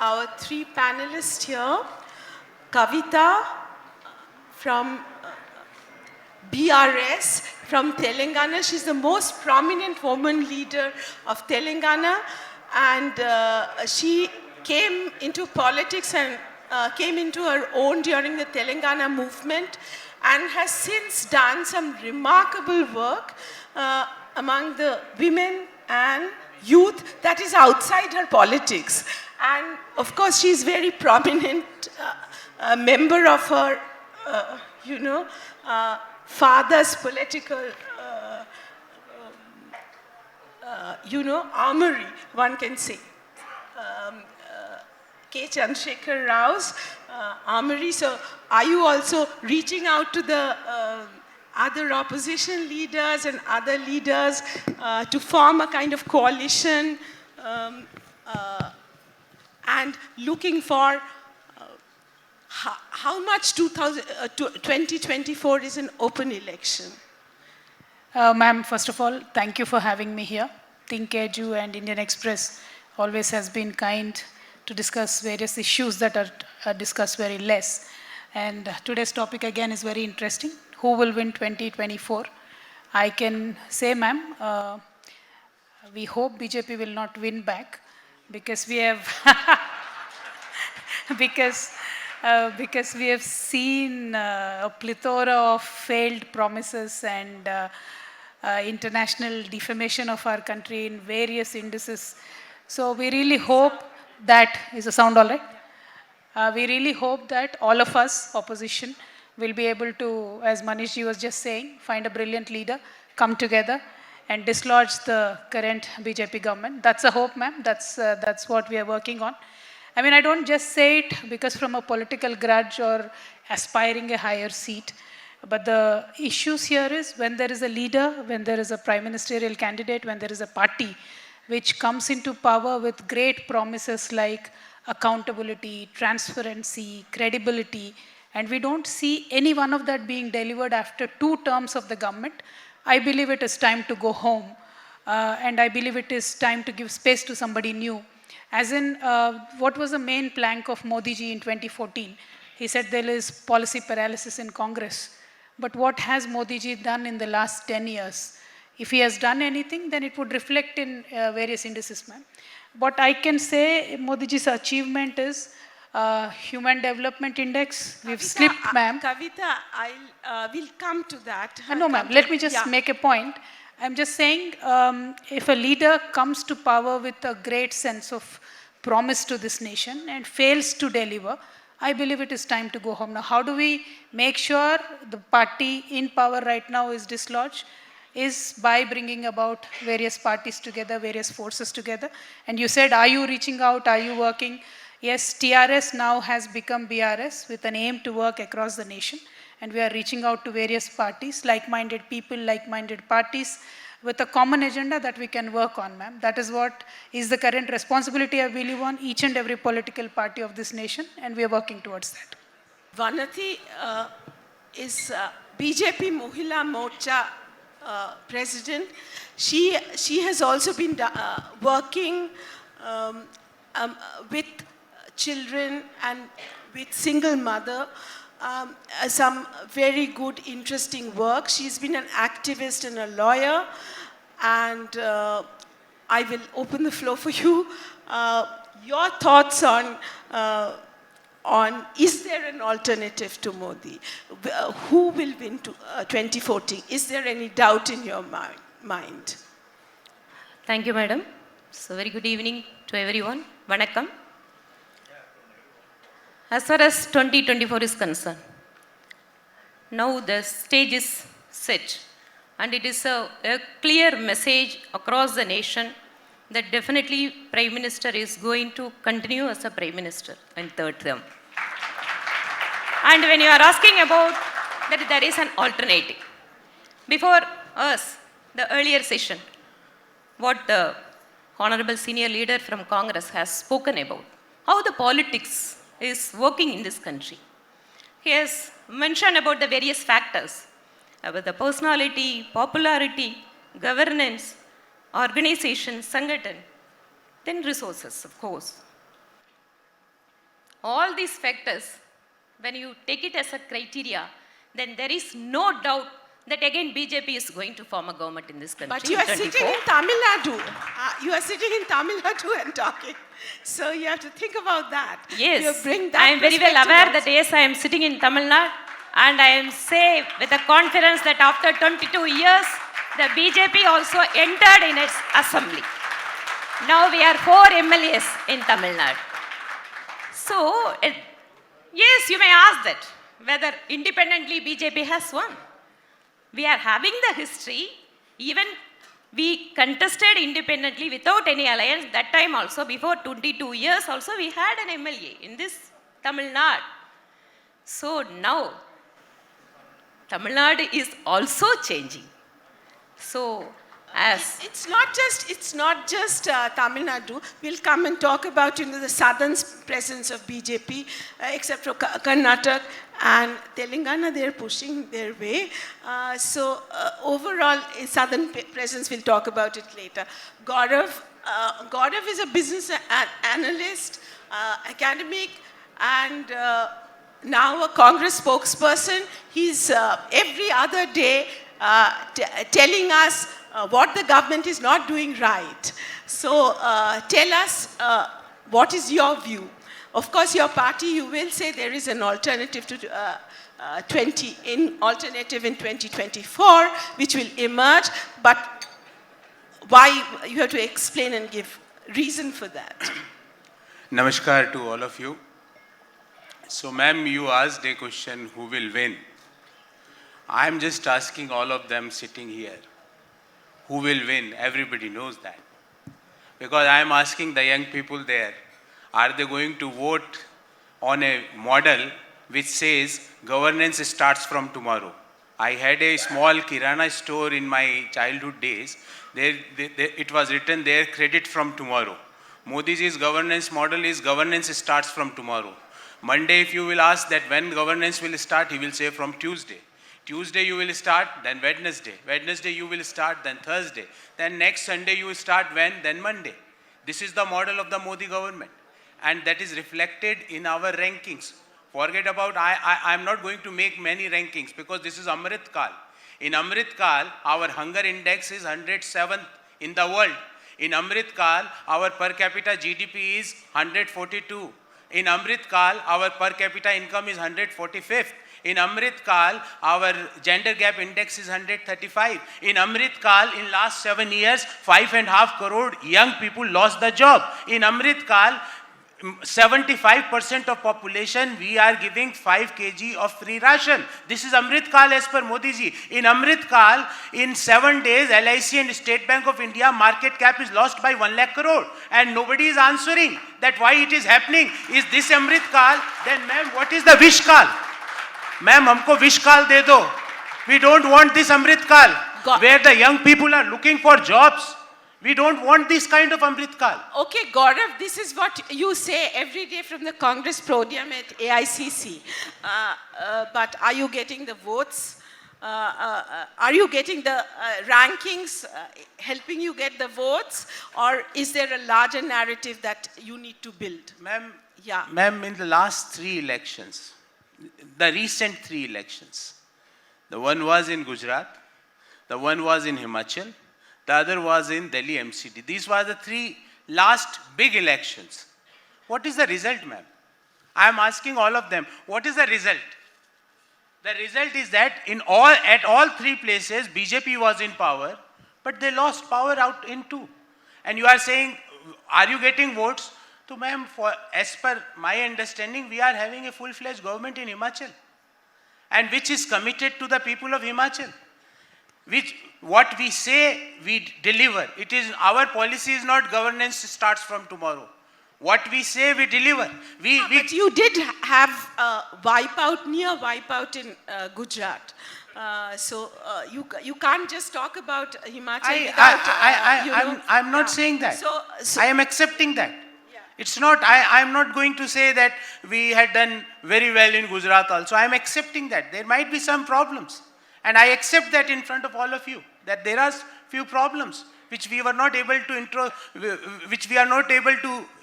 our three panelists here. Kavitha from BRS from Telangana. She's the most prominent woman leader of Telangana, and she came into politics and came into her own during the Telangana movement and has since done some remarkable work among the women and youth that is outside her politics. And of course, she's very prominent member of her, father's political, armory, one can say. K. Chandrasekhar Rao's armory. So are you also reaching out to the other opposition leaders and other leaders to form a kind of coalition and looking for how much 2024 is an open election? Ma'am, first of all, thank you for having me here. ThinkEdu and Indian Express always has been kind to discuss various issues that are discussed very less. And today's topic again is very interesting. Who will win 2024? I can say, ma'am, we hope BJP will not win back because we have because we have seen a plethora of failed promises and international defamation of our country in various indices. So we really hope that, is the sound all right? We really hope that all of us, opposition, will be able to, as Manishji was just saying, find a brilliant leader, come together and dislodge the current BJP government. That's a hope, ma'am. That's what we are working on. I mean, I don't just say it because from a political grudge or aspiring a higher seat, but the issues here is when there is a leader, when there is a prime ministerial candidate, when there is a party which comes into power with great promises like accountability, transparency, credibility, and we don't see any one of that being delivered after 2 terms of the government, I believe it is time to go home. And I believe it is time to give space to somebody new. As in, what was the main plank of Modi ji in 2014? He said there is policy paralysis in Congress. But what has Modi ji done in the last 10 years? If he has done anything, then it would reflect in various indices, ma'am. What I can say, Modi ji's achievement is Human Development Index. We've slipped, ma'am. Kavitha, we'll come to that. No, ma'am. Let me just make a point. I'm just saying, if a leader comes to power with a great sense of promise to this nation and fails to deliver, I believe it is time to go home. Now, how do we make sure the party in power right now is dislodged? Is by bringing about various parties together, various forces together. And you said, are you reaching out? Are you working? Yes, TRS now has become BRS with an aim to work across the nation. And we are reaching out to various parties, like-minded people, like-minded parties, with a common agenda that we can work on, ma'am. That is what is the current responsibility I believe on each and every political party of this nation, and we are working towards that. Vanathi is BJP Mahila Morcha president. She has also been working with children and with single mother. Some very good, interesting work. She's been an activist and a lawyer, and I will open the floor for you. Your thoughts on is there an alternative to Modi? Who will win 2014? Is there any doubt in your mind? Thank you, madam. So very good evening to everyone. Vanakkam. As far as 2024 is concerned, now the stage is set, and it is a clear message across the nation that definitely Prime Minister is going to continue as a Prime Minister in 3rd term. And when you are asking about that there is an alternative, before us, the earlier session, what the Honorable Senior Leader from Congress has spoken about, how the politics is working in this country. He has mentioned about the various factors, about the personality, popularity, governance, organization, Sangathan, then resources, of course. All these factors, when you take it as a criteria, then there is no doubt that again BJP is going to form a government in this country. But you are sitting in Tamil Nadu. You are sitting in Tamil Nadu and talking. So you have to think about that. Yes, You bring that I am very well perspective aware also. that yes, I am sitting in Tamil Nadu and I am say with a confidence that after 22 years, the BJP also entered in its assembly. Now we are 4 MLAs in Tamil Nadu. So, yes, you may ask that, whether independently BJP has won. We are having the history, even we contested independently without any alliance, that time also, before 22 years also, we had an MLA in this Tamil Nadu. So now, Tamil Nadu is also changing. So, as It's not just Tamil Nadu. We'll come and talk about the southern presence of BJP, except for Karnataka and Telangana. They're pushing their way. Overall, southern presence. We'll talk about it later. Gaurav is a business analyst, academic, and now a Congress spokesperson. He's every other day telling us what the government is not doing right. So tell us, what is your view? Of course, your party, you will say there is an alternative to alternative in 2024, which will emerge. But why you have to explain and give reason for that? Namaskar to all of you. So, ma'am, you asked a question, who will win? I am just asking all of them sitting here, who will win? Everybody knows that. Because I am asking the young people there, are they going to vote on a model which says governance starts from tomorrow? I had a small kirana store in my childhood days. It was written there, credit from tomorrow. Modi's governance model is governance starts from tomorrow. Monday, if you will ask that when governance will start, he will say from Tuesday. Tuesday you will start, then Wednesday. Wednesday you will start, then Thursday. Then next Sunday you will start when? Then Monday. This is the model of the Modi government. And that is reflected in our rankings. Forget about, I am not going to make many rankings because this is Amrit Kal. In Amrit Kal, our hunger index is 107th in the world. In Amrit Kal, our per capita GDP is 142. In Amrit Kal, our per capita income is 145th. In Amrit Kal, our gender gap index is 135. In Amrit Kal, in last 7 years, 5.5 crore young people lost the job. In Amrit Kal, 75% of population, we are giving 5 kg of free ration. This is Amrit Kal as per Modi ji. In Amrit Kal, in 7 days, LIC and State Bank of India market cap is lost by 1 lakh crore. And nobody is answering that why it is happening. Is this Amrit Kal? Then ma'am, what is the Vish Kal? Ma'am, humko Vish Kal de do. We don't want this Amrit Kal, where the young people are looking for jobs. We don't want this kind of Amrit Kal. Okay, Gaurav, this is what you say every day from the Congress podium at AICC. But are you getting the votes? Are you getting the rankings helping you get the votes? Or is there a larger narrative that you need to build? Ma'am, Yeah. ma'am, in the last 3 elections, the recent 3 elections, the one was in Gujarat, the one was in Himachal, the other was in Delhi MCD. These were the 3 last big elections. What is the result, ma'am? I am asking all of them, what is the result? The result is that at all 3 places, BJP was in power, but they lost power out in 2. And you are saying, are you getting votes? So, ma'am, as per my understanding, we are having a full-fledged government in Himachal, and which is committed to the people of Himachal. What we say, we deliver. It is our policy is not governance starts from tomorrow. What we say, we deliver. But you did have near wipeout in Gujarat. You can't just talk about Himachal without, I'm not saying that. I am accepting that. It's not, I'm not going to say that we had done very well in Gujarat also. I'm accepting that. There might be some problems. And I accept that in front of all of you, that there are few problems which we were not able to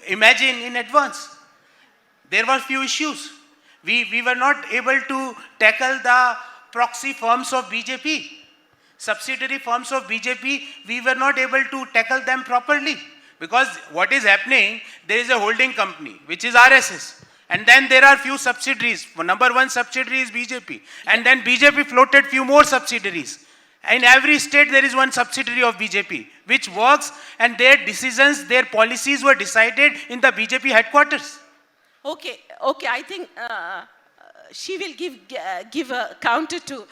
imagine in advance. there were few issues. We were not able to tackle the proxy firms of BJP. Subsidiary firms of BJP, we were not able to tackle them properly. Because what is happening, there is a holding company, which is RSS. And then there are few subsidiaries. Number one subsidiary is BJP. And then BJP floated few more subsidiaries. In every state, there is one subsidiary of BJP, which works, and their decisions, their policies were decided in the BJP headquarters. Okay, I think she will give a counter to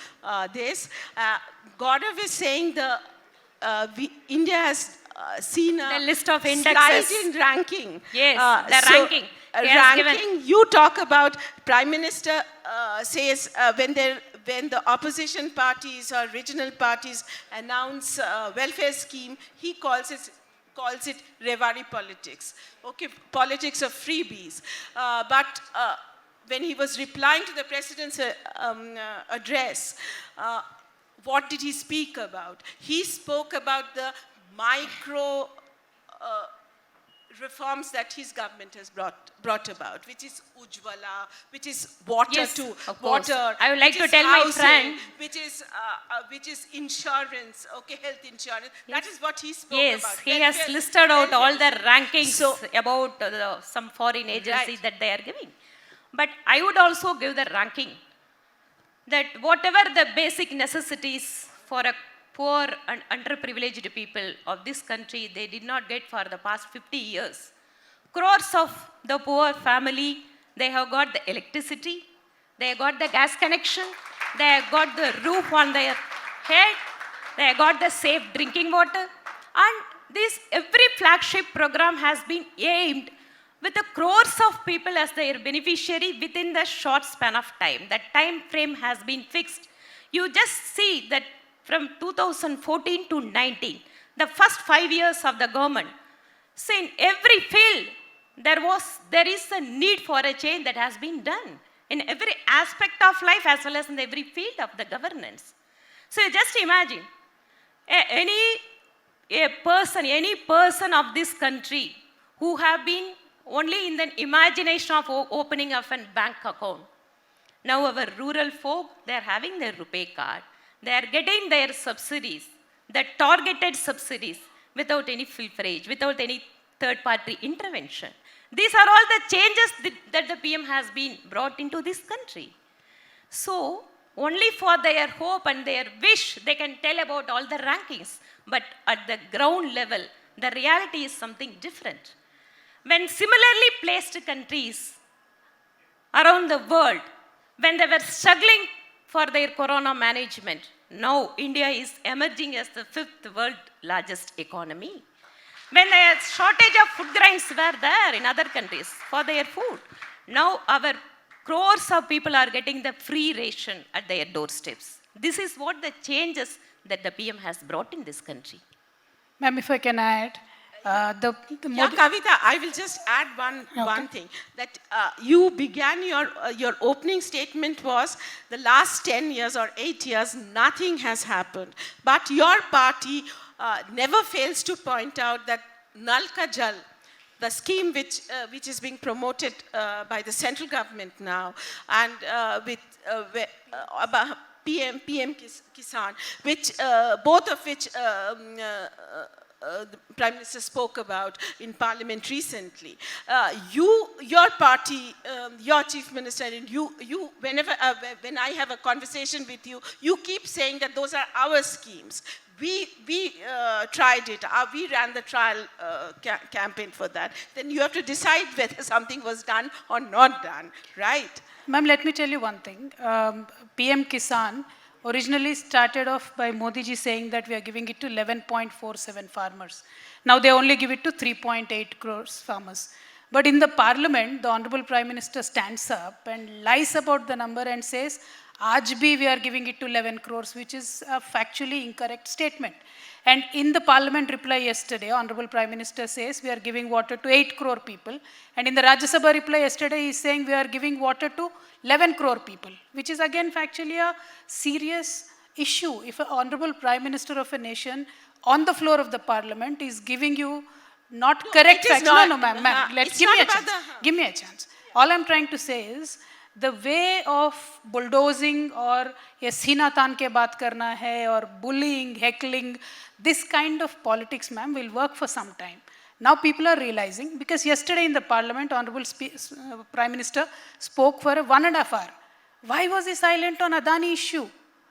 this. Gaurav is saying India has seen a the list of indexes. slide in ranking. Yes, the ranking. Ranking, you talk about Prime Minister says when the opposition parties or regional parties announce welfare scheme, he calls it Rewari politics. Okay, politics of freebies. But when he was replying to the president's address, what did he speak about? He spoke about the micro reforms that his government has brought about, which is Ujjwala, which is water Yes, to of course. water. I would like which to is tell my housing, friend- which is insurance, okay, health insurance. That is what he spoke Yes, about. he has Welfare- listed out all the welfare. rankings So- about some foreign agencies Right. that they are giving. But I would also give the ranking that whatever the basic necessities for a poor and underprivileged people of this country, they did not get for the past 50 years. Crores of the poor family, they have got the electricity, they have got the gas connection, they have got the roof on their head, they have got the safe drinking water. And this every flagship program has been aimed with the crores of people as their beneficiary within the short span of time. That time frame has been fixed. You just see that from 2014 to 19, the first 5 years of the government, so in every field, there is a need for a change that has been done in every aspect of life as well as in every field of the governance. So you just imagine, any person of this country who have been only in the imagination of opening of a bank account. Now our rural folk, they are having their RuPay card. They are getting their subsidies, the targeted subsidies, without any filterage, without any third-party intervention. These are all the changes that the PM has been brought into this country. So, only for their hope and their wish, they can tell about all the rankings. But at the ground level, the reality is something different. When similarly placed countries around the world, when they were struggling for their corona management, now India is emerging as the 5th world largest economy. When the shortage of food grains were there in other countries for their food, now our crores of people are getting the free ration at their doorsteps. This is what the changes that the PM has brought in this country. Ma'am, if I can add, Yeah, Kavitha, I will just add one thing. That you began your opening statement was the last 10 years or 8 years, nothing has happened. But your party never fails to point out that Nal Ka Jal, the scheme which is being promoted by the central government now, and with PM Kisan, which both of which the Prime Minister spoke about in Parliament recently. Your party, your Chief Minister, and you whenever when I have a conversation with you, you keep saying that those are our schemes. We tried it. We ran the trial campaign for that. Then you have to decide whether something was done or not done, right? Ma'am, let me tell you one thing. PM Kisan originally started off by Modi ji saying that we are giving it to 11.47 farmers. Now they only give it to 3.8 crores farmers. But in the parliament, the Honorable Prime Minister stands up and lies about the number and says, Aaj bhi we are giving it to 11 crores, which is a factually incorrect statement. And in the parliament reply yesterday, Honorable Prime Minister says we are giving water to 8 crore people. And in the Rajya Sabha reply yesterday, he is saying we are giving water to 11 crore people, which is again factually a serious issue. If an Honorable Prime Minister of a nation on the floor of the parliament is giving you not correct facts. No, ma'am, let's give me a chance. Give me a chance. all I'm trying to say is, the way of bulldozing or ye सीना तान के बात करना है or bullying, heckling, this kind of politics, ma'am, will work for some time. Now people are realizing, because yesterday in the parliament, Honorable Prime Minister spoke for 1.5 hours. Why was he silent on Adani issue?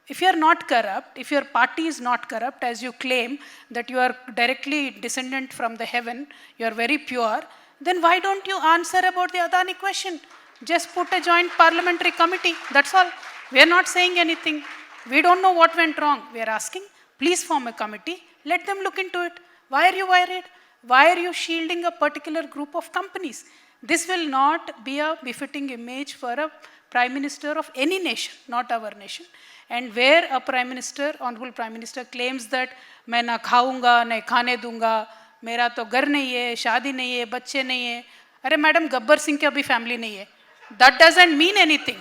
If you are not corrupt, if your party is not corrupt, as you claim that you are directly descendant from the heaven, you are very pure, then why don't you answer about the Adani question? Just put a joint parliamentary committee, that's all. We are not saying anything. We don't know what went wrong. We are asking, please form a committee, let them look into it. Why are you worried? Why are you shielding a particular group of companies? This will not be a befitting image for a Prime Minister of any nation, not our nation. And where a Prime Minister, Honorable Prime Minister claims that मैं ना खाऊंगा, ना खाने दूंगा, मेरा तो घर नहीं है, शादी नहीं है, बच्चे नहीं है. अरे मैडम, गब्बर सिंह की अभी फैमिली नहीं है. That doesn't mean anything.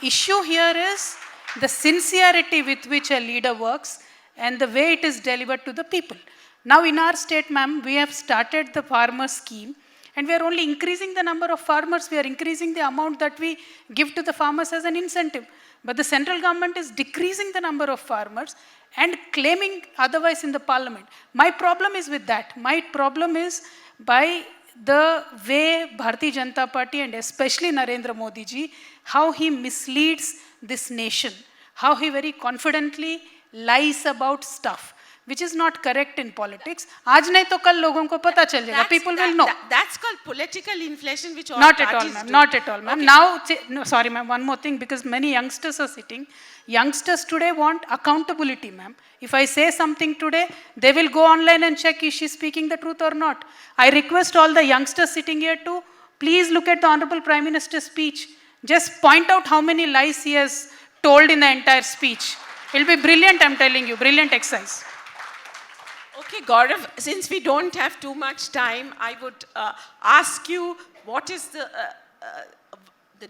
Issue here is the sincerity with which a leader works and the way it is delivered to the people. Now in our state, ma'am, we have started the farmer scheme, and we are only increasing the number of farmers. We are increasing the amount that we give to the farmers as an incentive. But the central government is decreasing the number of farmers and claiming otherwise in the parliament. My problem is with that. My problem is by the way Bharatiya Janata Party and especially Narendra Modi ji, how he misleads this nation, how he very confidently lies about stuff, which is not correct in politics. आज नहीं तो कल लोगों को पता चल जाएगा. People will know. That's called political inflation, which all not at all, parties ma'am. do. Not at all, ma'am. Okay. Now, no, sorry, ma'am. One more thing, because many youngsters are sitting. Youngsters today want accountability, ma'am. If I say something today, they will go online and check is she speaking the truth or not. I request all the youngsters sitting here to please look at the Honorable Prime Minister's speech. Just point out how many lies he has told in the entire speech. It will be brilliant, I'm telling you. Brilliant exercise. Okay, Gourav, since we don't have too much time, I would ask you, what is the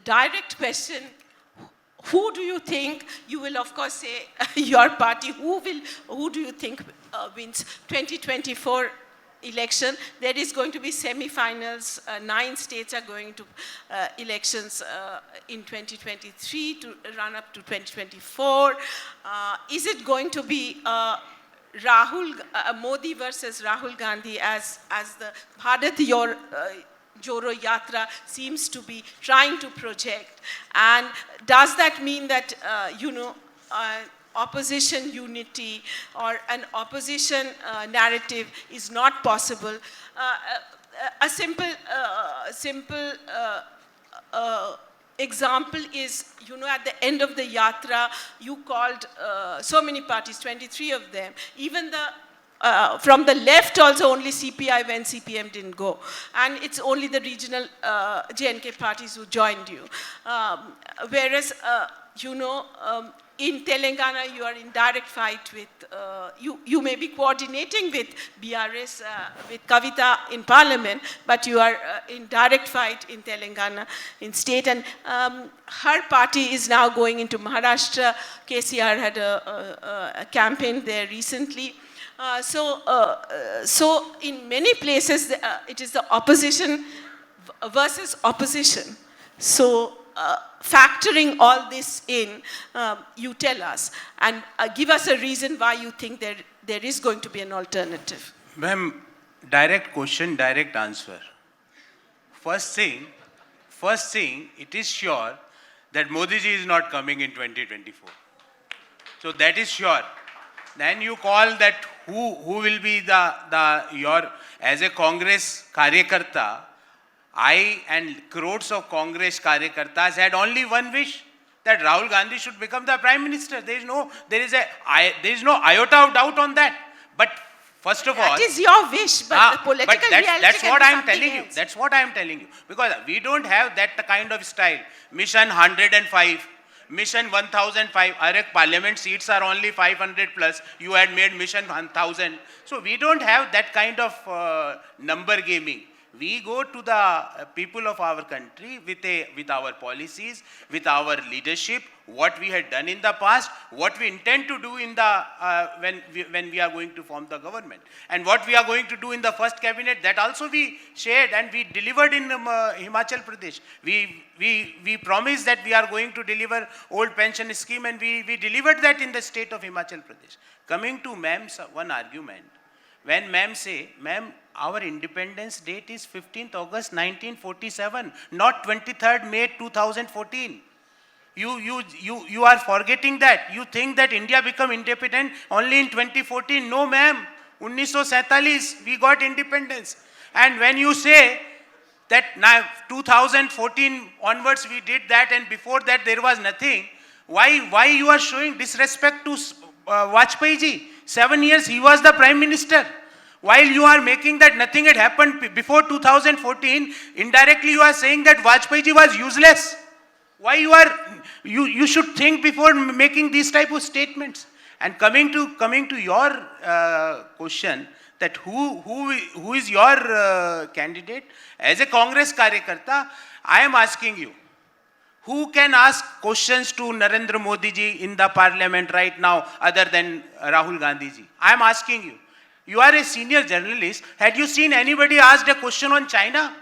direct question? Who do you think, you will of course say your party, who do you think wins 2024 election? There is going to be semi-finals. 9 states are going to elections in 2023 to run up to 2024. Is it going to be Modi versus Rahul Gandhi as the Bharat Joro Yatra seems to be trying to project? And does that mean that, opposition unity or an opposition narrative is not possible? A simple example is, at the end of the yatra, you called so many parties, 23 of them, even from the left also only CPI when CPM didn't go. And it's only the regional JNK parties who joined you. Whereas, in Telangana, you are in direct fight with, you may be coordinating with BRS, with Kavitha in parliament, but you are in direct fight in Telangana, in state. And her party is now going into Maharashtra. KCR had a campaign there recently. So in many places, it is the opposition versus opposition. So factoring all this in, you tell us and give us a reason why you think there is going to be an alternative. Ma'am, direct question, direct answer. First thing, it is sure that Modi ji is not coming in 2024. So that is sure. Then you call that who will be your, as a Congress Karyakarta, I and crores of Congress Karyakartas had only one wish, that Rahul Gandhi should become the Prime Minister. There is no iota of doubt on that. But first of all, that is your wish, but the political reality that's what I am something telling you. else. That's what I am telling you. Because we don't have that kind of style. Mission 105. Mission 1005, our parliament seats are only 500 plus, you had made mission 1000. So we don't have that kind of number gaming. We go to the people of our country with our policies, with our leadership, what we had done in the past, what we intend to do in the when we are going to form the government, and what we are going to do in the first cabinet. That also we shared and we delivered in Himachal Pradesh. We promised that we are going to deliver old pension scheme, and we delivered that in the state of Himachal Pradesh. Coming to ma'am's one argument, when ma'am say, ma'am, our independence date is 15th August 1947, not 23rd May 2014. You are forgetting that. You think that India became independent only in 2014. No, ma'am. 1947 we got independence. And when you say that now 2014 onwards we did that, and before that there was nothing, why you are showing disrespect to Vajpayee ji? 7 years he was the Prime Minister. While you are making that nothing had happened before 2014, indirectly you are saying that Vajpayee ji was useless. Why you should think before making these type of statements. And coming to your question, that who is your candidate? As a Congress Karyakarta, I am asking you, who can ask questions to Narendra Modi ji in the parliament right now other than Rahul Gandhi ji? I am asking you. You are a senior journalist. Had you seen anybody asked a question on China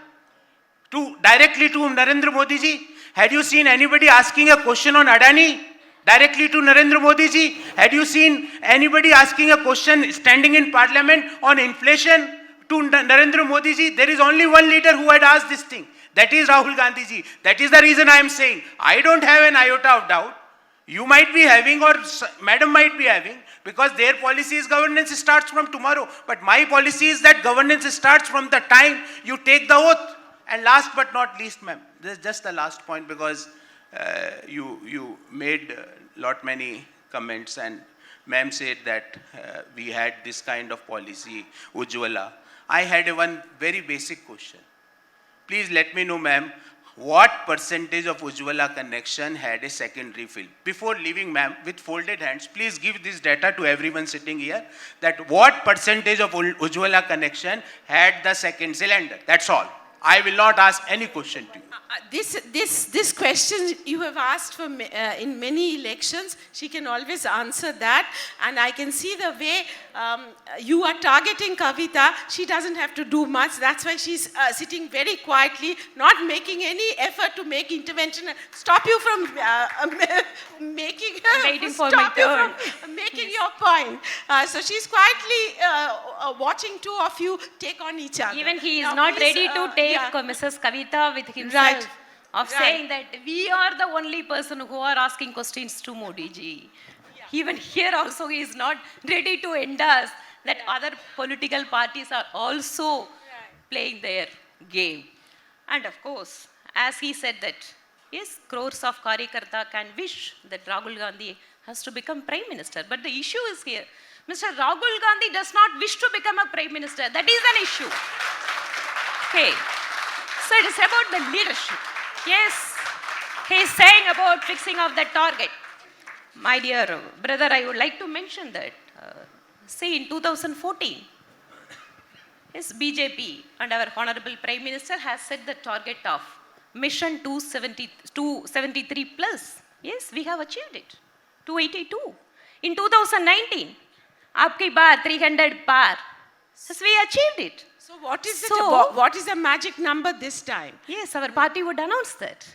directly to Narendra Modi ji? Had you seen anybody asking a question on Adani directly to Narendra Modi ji? Had you seen anybody asking a question standing in parliament on inflation to Narendra Modi ji? There is only one leader who had asked this thing. That is Rahul Gandhi ji. That is the reason I am saying, I don't have an iota of doubt. You might be having, or madam might be having, because their policy is governance starts from tomorrow. But my policy is that governance starts from the time you take the oath. And last but not least, ma'am, this is just the last point, because you made many comments, and ma'am said that we had this kind of policy, Ujjwala. I had one very basic question. Please let me know, ma'am, what percentage of Ujjwala connection had a secondary fill? Before leaving, ma'am, with folded hands, please give this data to everyone sitting here, that what percentage of Ujjwala connection had the second cylinder? That's all. I will not ask any question to you. This question you have asked for in many elections. She can always answer that. And I can see the way you are targeting Kavitha. She doesn't have to do much. That's why she's sitting very quietly, not making any effort to make intervention, stop you from making your point. So she's quietly watching two of you take on each other. Even he is now, not ready to take Mrs. Kavitha with himself, saying that we are the only person who are asking questions to Modi ji. Even here also he is not ready to endorse that other political parties are also playing their game. And of course, as he said that, yes, crores of Karyakarta can wish that Rahul Gandhi has to become Prime Minister. But the issue is here, Mr. Rahul Gandhi does not wish to become a Prime Minister. That is an issue. Okay. So it is about the leadership. Yes, he is saying about fixing of the target. My dear brother, I would like to mention that, see, in 2014, yes, BJP and our Honorable Prime Minister has set the target of Mission 273 plus. Yes, we have achieved it. 282. In 2019, Aapki Baar 300 par. Yes, we achieved it. So what is the magic number this time? Yes, our party would announce that.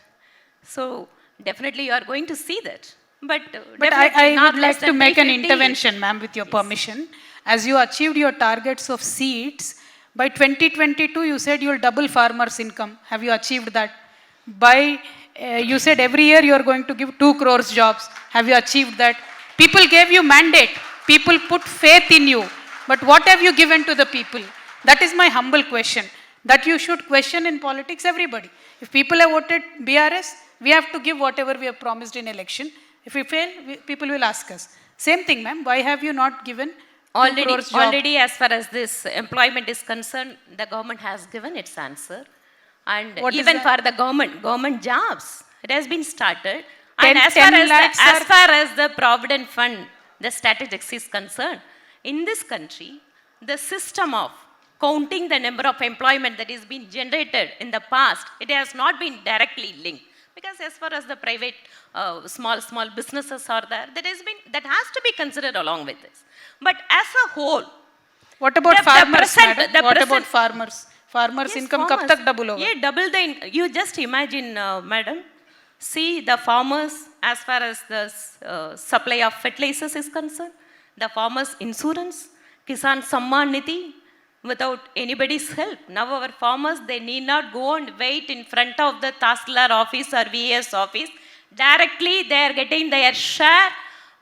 So definitely you are going to see that. But I would like to make an intervention, ma'am, with your permission. As you achieved your targets of seats, by 2022 you said you will double farmers' income. Have you achieved that? You said every year you are going to give 2 crores jobs. Have you achieved that? People gave you mandate. People put faith in you. But what have you given to the people? That is my humble question. That you should question in politics everybody. If people have voted BRS, we have to give whatever we have promised in election. If we fail, people will ask us. Same thing, ma'am. Why have you not given already as far as this employment is concerned, the government has given its answer. And even for the government jobs, it has been started. And as far as the Provident Fund, the statistics is concerned, in this country, the system of counting the number of employment that is being generated in the past, it has not been directly linked. Because as far as the private small businesses are there, that has to be considered along with this. But as a whole, What about farmers, madam? What about present- farmers? Farmers' yes, income farmers. कब तक double होगा? Yeah, double you just imagine, madam. See the farmers, as far as the supply of fertilizers is concerned, the farmers' insurance, Kisan Samman Nidhi, without anybody's help. Now our farmers, they need not go and wait in front of the Tahsildar office or VS office. Directly they are getting their share.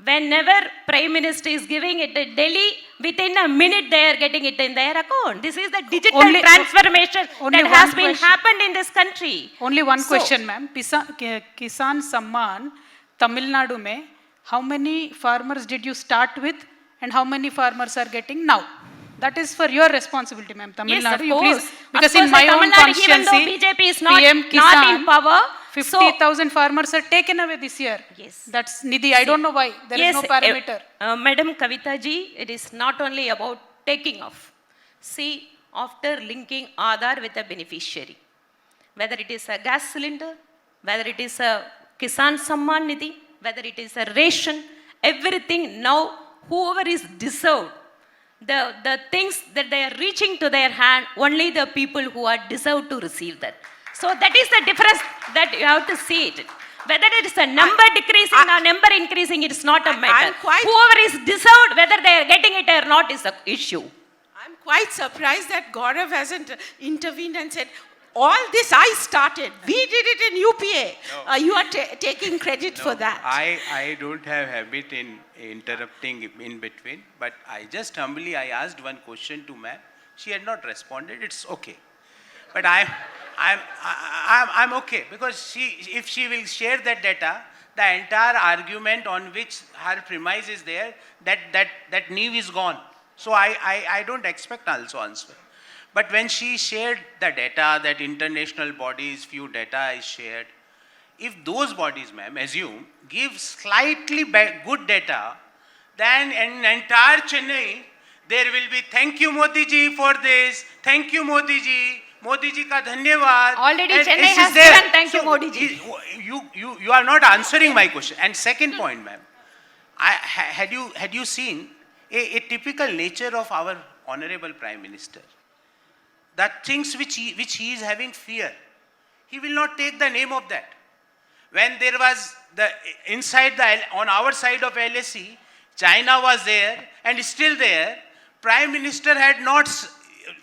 Whenever Prime Minister is giving it to Delhi, within a minute they are getting it in their account. This is the digital transformation that has been happened in this country. Only one question, ma'am. Kisan Samman, Tamil Nadu mein, how many farmers did you start with and how many farmers are getting now? That is for your responsibility, ma'am. Tamil Yes, Nadu, of you course. please, because Of in course, my the own Tamil Nadu, even though constituency, BJP is not PM not in Kisan, power, 50,000 farmers are taken away this year. Yes. That's Nidhi. I don't know why. There is no parameter. Madam Kavitha ji, it is not only about taking off. See, after linking Aadhaar with a beneficiary, whether it is a gas cylinder, whether it is a Kisan Samman Nidhi, whether it is a ration, everything now, whoever is deserved, the things that they are reaching to their hand, only the people who are deserved to receive that. So that is the difference that you have to see it. Whether it is a number decreasing or number increasing, it is not a matter. Whoever is deserved, whether they are getting it or not, is an issue. I'm quite surprised that Gourav hasn't intervened and said, all this I started. We did it in UPA. No. You are taking credit for that. I don't have habit in interrupting in between, but I asked one question to ma'am. She had not responded. It's okay. But I'm okay because if she will share that data, the entire argument on which her premise is there, that knee is gone. So I don't expect also answer. But when she shared the data, that international bodies, few data is shared, if those bodies, ma'am, assume, give slightly good data, then in entire Chennai, there will be, thank you Modi ji for this, thank you Modi ji ka dhanyavad. Already And Chennai this has is there. given thank you Modi ji. You are not answering my question. And second point, ma'am, had you seen a typical nature of our honorable Prime Minister? That things which he is having fear, he will not take the name of that. When there was on our side of LSE, China was there and still there. Prime Minister had not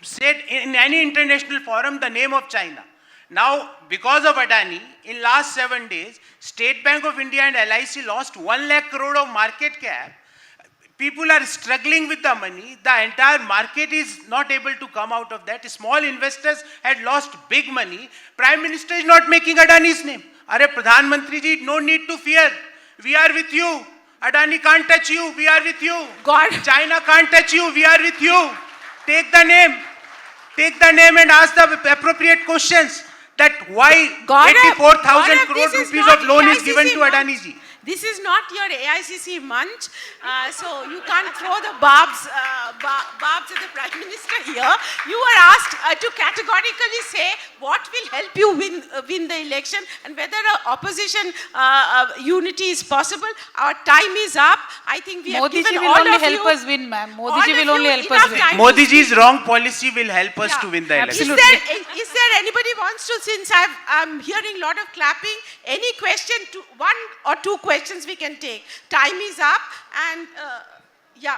said in any international forum the name of China. Now, because of Adani, in last 7 days, State Bank of India and LIC lost 1 lakh crore of market cap. People are struggling with the money. The entire market is not able to come out of that. Small investors had lost big money. Prime Minister is not making Adani's name. Are Pradhan Mantri ji, no need to fear. We are with you. Adani can't touch you. We are with you. China can't touch you. We are with you. Take the name. Take the name and ask the appropriate questions. That why 84,000 crore rupees of loan is given to Adani ji. This is not your AICC munch, so you can't throw the barbs at the Prime Minister here. You were asked to categorically say what will help you win the election and whether opposition unity is possible. Our time is up. I think we have Modi given ji will all only of you... help us win, ma'am. Modi ji will only help us enough win. time. Modi ji's wrong policy will help us to win the election. Is there anybody wants to, since I'm hearing a lot of clapping, any question, one or two questions we can take. Time is up and yeah.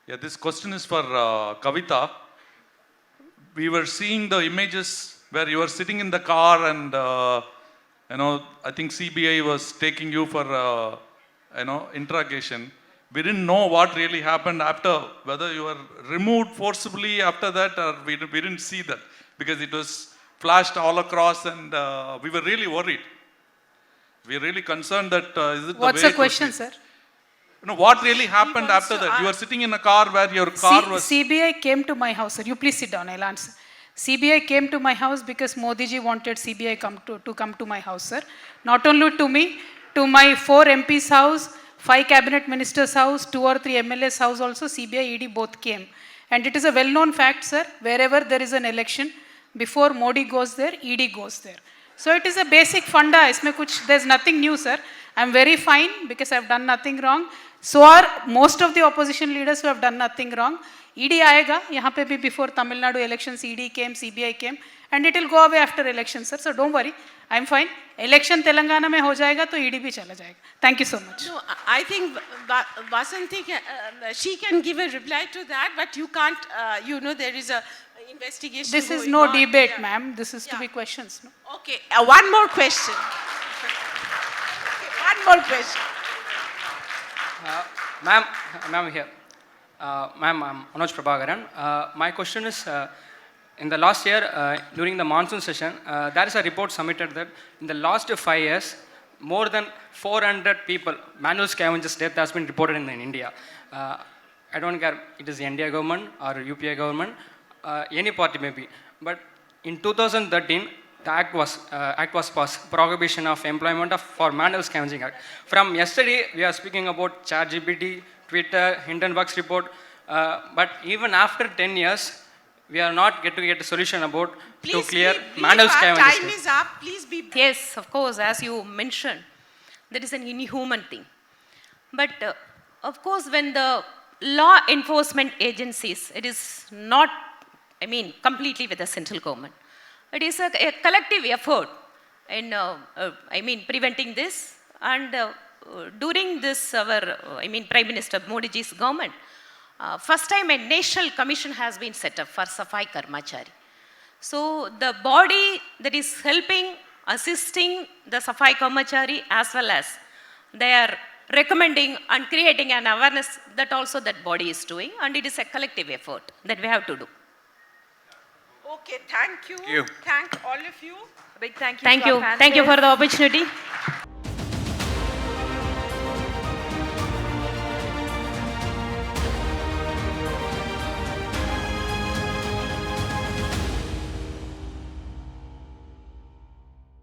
Yeah, this question is for Kavitha. We were seeing the images where you were sitting in the car and, I think CBI was taking you for, interrogation. We didn't know what really happened after, whether you were removed forcibly after that or we didn't see that because it was flashed all across and we were really worried. We are really concerned that is it What's the way the question, sir? What really happened after that? You were sitting in a car where your car was... CBI came to my house, sir. You please sit down, I'll answer. CBI came to my house because Modi ji wanted CBI to come to my house, sir. Not only to me, to my 4 MPs' house, 5 cabinet ministers' house, 2 or 3 MLAs' house also, CBI, ED both came. And it is a well-known fact, sir, wherever there is an election, before Modi goes there, ED goes there. So it is a basic funda. There's nothing new, sir. I'm very fine because I've done nothing wrong. So are most of the opposition leaders who have done nothing wrong. ED aayega, yahan pe bhi before Tamil Nadu elections, ED came, CBI came, and it will go away after elections, sir. So don't worry, I'm fine. Election Telangana mein ho jayega, to ED bhi chala jayega. Thank you so much. No, I think Vasanthi, she can give a reply to that, but you can't, there is a investigation. This is going no on. debate, Yeah. ma'am. This is to be questions. No? Okay, one more question. One more question. Ma'am here. Ma'am, I'm Manoj Prabhakaran. My question is, in the last year, during the monsoon session, there is a report submitted that in the last 5 years, more than 400 people, manual scavengers' death has been reported in India. I don't care it is the India government or UPI government, any party maybe. But in 2013, the act was passed, Prohibition of Employment for Manual Scavenging Act. From yesterday, we are speaking about ChatGPT, Twitter, Hindenburg's report. But even after 10 years, we are not to get a solution about to clear manual scavengers. Time is up. Please be. Yes, of course, as you mentioned, that is an inhuman thing. But of course, when the law enforcement agencies, it is not, completely with the central government. It is a collective effort in, preventing this. And during this, Prime Minister Modi ji's government, first time a national commission has been set up for Safai Karmachari. So the body that is helping, assisting the Safai Karmachari, as well as they are recommending and creating an awareness, that also that body is doing, and it is a collective effort that we have to do. Okay, thank you. Thank you. Thank all of you. A big thank you. Thank to our you. panelists. Thank you for the opportunity.